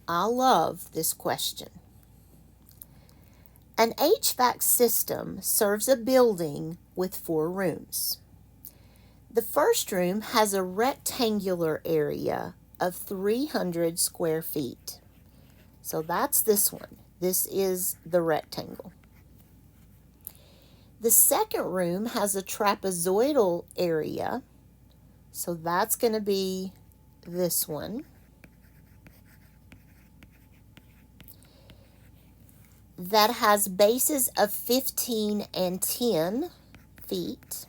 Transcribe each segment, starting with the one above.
I love this question. An HVAC system serves a building with 4 rooms. The first room has a rectangular area of 300 square feet. So that's this one. This is the rectangle. The second room has a trapezoidal area. So that's going to be this one. That has bases of 15 and 10 feet.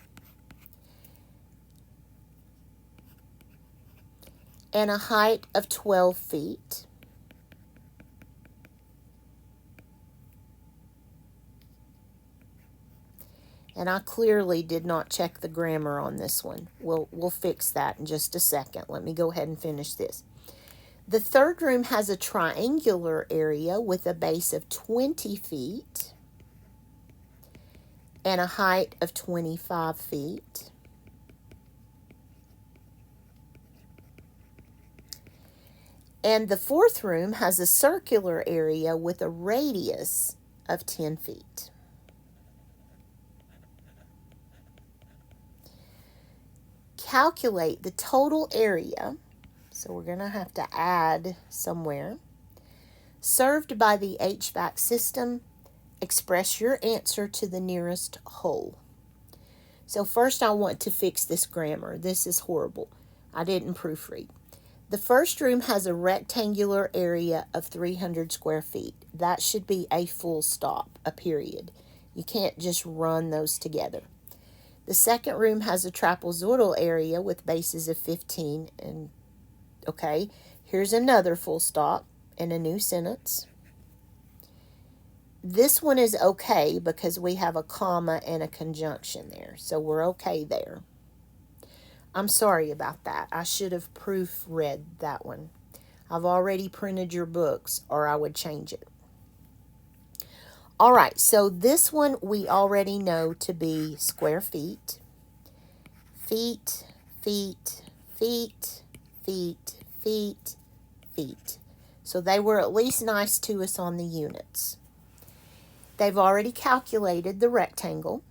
And a height of 12 feet. And I clearly did not check the grammar on this one. We'll fix that in just a second. Let me go ahead and finish this. The third room has a triangular area with a base of 20 feet and a height of 25 feet. And the fourth room has a circular area with a radius of 10 feet. Calculate the total area, so we're going to have to add somewhere, served by the HVAC system. Express your answer to the nearest whole. So first I want to fix this grammar. This is horrible. I didn't proofread. The first room has a rectangular area of 300 square feet. That should be a full stop, a period. You can't just run those together. The second room has a trapezoidal area with bases of 15 and, okay, here's another full stop and a new sentence. This one is okay because we have a comma and a conjunction there, so we're okay there. I'm sorry about that. I should have proofread that one. I've already printed your books, or I would change it. All right, so this one we already know to be square feet. Feet, feet, feet, feet, feet, feet. So they were at least nice to us on the units. They've already calculated the rectangle,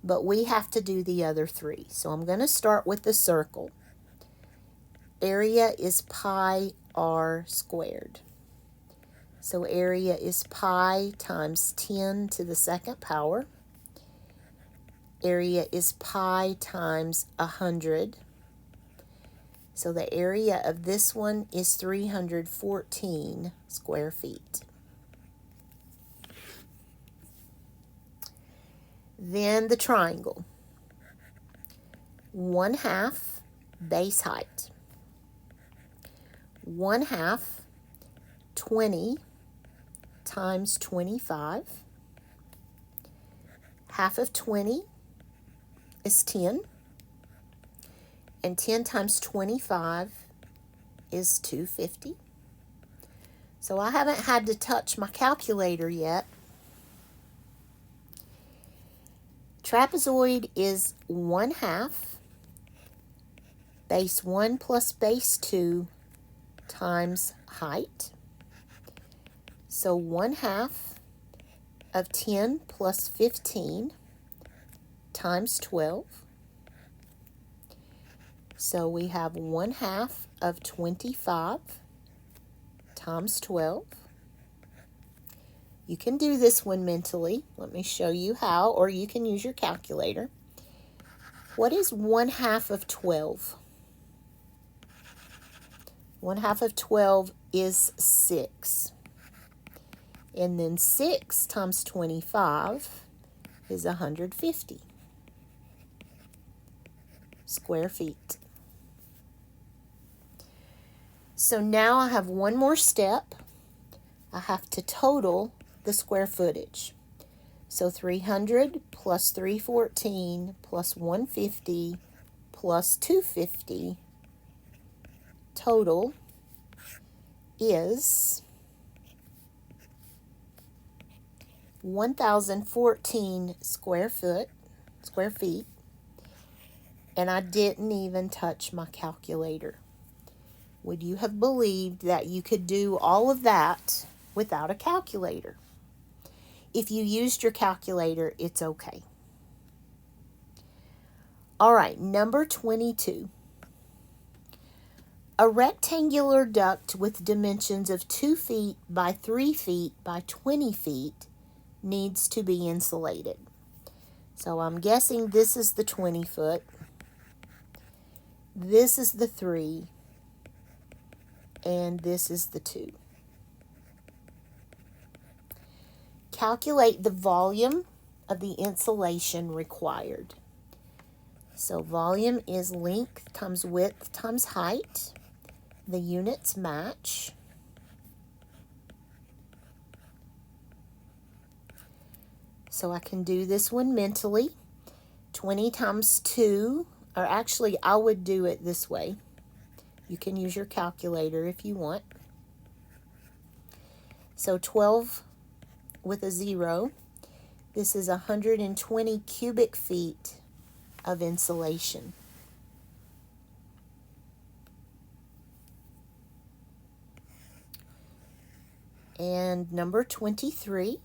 but we have to do the other 3. So I'm going to start with the circle. Area is pi r squared. So area is pi times 10 to the second power. Area is pi times 100. So the area of this one is 314 square feet. Then the triangle. 1/2 base height. 1/2 20 times 25. Half of 20 is 10. And 10 times 25 is 250. So I haven't had to touch my calculator yet. Trapezoid is 1/2 base 1 plus base 2 times height. So 1/2 of 10 plus 15 times 12. So we have 1/2 of 25 times 12. You can do this one mentally. Let me show you how, or you can use your calculator. What is 1/2 of 12? 1/2 of 12 is 6. And then 6 times 25 is 150 square feet. So now I have one more step. I have to total the square footage. So 300 plus 314 plus 150 plus 250 total is 1,014 square feet, and I didn't even touch my calculator. Would you have believed that you could do all of that without a calculator? If you used your calculator, it's okay. All right, number 22. A rectangular duct with dimensions of 2 feet by 3 feet by 20 feet needs to be insulated. So I'm guessing this is the 20 foot. This is the 3. And this is the 2. Calculate the volume of the insulation required. So volume is length times width times height. The units match. So I can do this one mentally. 20 times 2, or actually I would do it this way. You can use your calculator if you want. So 12 with a 0. This is 120 cubic feet of insulation. And number 23.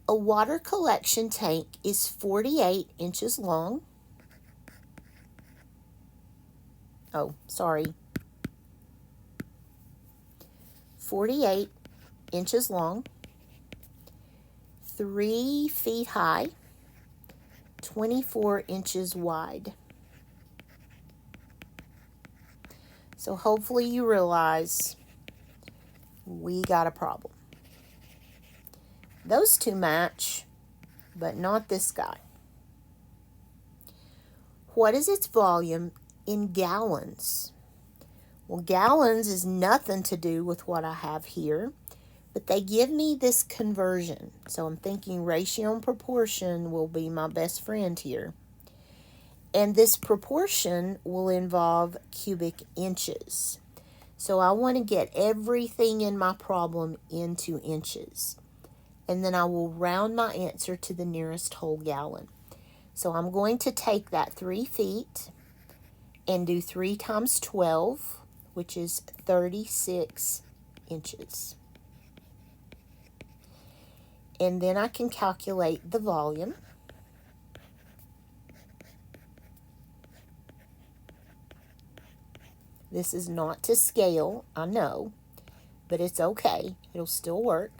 A water collection tank is 48 inches long. Oh, sorry. 48 inches long, 3 feet high, 24 inches wide. So hopefully you realize we got a problem. Those two match, but not this guy. What is its volume in gallons? Well, gallons is nothing to do with what I have here, but they give me this conversion. So I'm thinking ratio and proportion will be my best friend here. And this proportion will involve cubic inches. So I want to get everything in my problem into inches. And then I will round my answer to the nearest whole gallon. So I'm going to take that 3 feet and do 3 times 12, which is 36 inches. And then I can calculate the volume. This is not to scale, I know, but it's okay. It'll still work.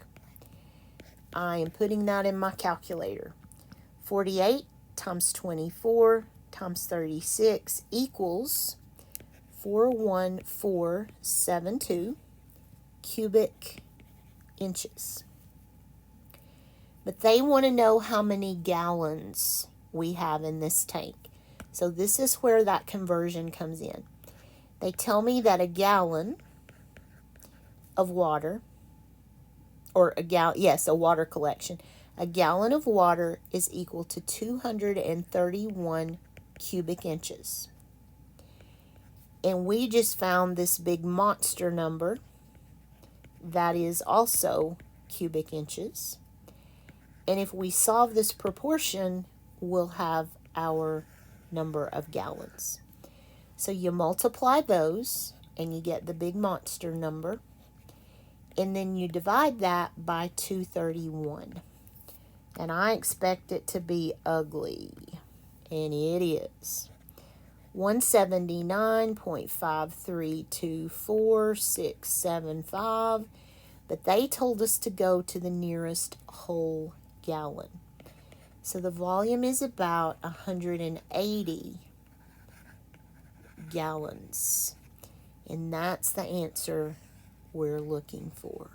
I am putting that in my calculator. 48 times 24 times 36 equals 41472 cubic inches. But they want to know how many gallons we have in this tank. So this is where that conversion comes in. They tell me that a gallon of water, or a water collection. A gallon of water is equal to 231 cubic inches. And we just found this big monster number that is also cubic inches. And if we solve this proportion, we'll have our number of gallons. So you multiply those and you get the big monster number. And then you divide that by 231. And I expect it to be ugly. And it is. 179.532465. But they told us to go to the nearest whole gallon. So the volume is about 180 gallons. And that's the answer we're looking for.